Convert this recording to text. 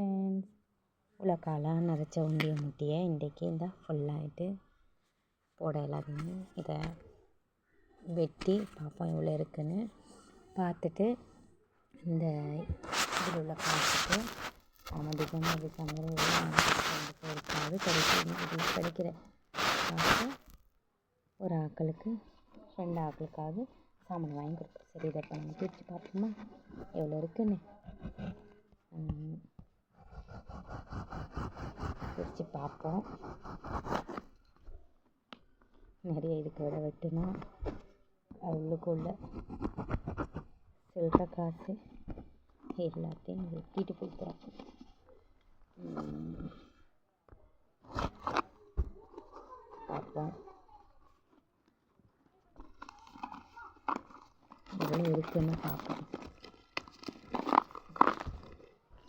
Friends, இவ்வளோ காலாக நிறச்ச உண்டிய முட்டியை இன்றைக்கி இந்த ஃபுல்லாகிட்டு போட எல்லாத்தையுமே இதை வெட்டி பார்ப்போம் எவ்வளோ இருக்குதுன்னு பார்த்துட்டு இந்த இதில் உள்ள காசுக்கு நம்ம டிசம்பர் இருக்காது கிடைக்கிற காசு ஒரு ஆக்களுக்கு 2 ஆக்களுக்காவது சாமான் வாங்கி கொடுப்போம். சரி, இதை இப்போ நம்ம பிரித்து பார்ப்போமா எவ்வளோ இருக்குன்னு பிரித்து பார்ப்போம். நிறைய இதுக்கு விட வெட்டுனா அது உள்ளுக்குள்ள சில்லற காசு எல்லாத்தையும் வெட்டிட்டு போய்க்கிறோம். பார்ப்போம் எவ்வளோ இருக்குன்னு பார்ப்போம்.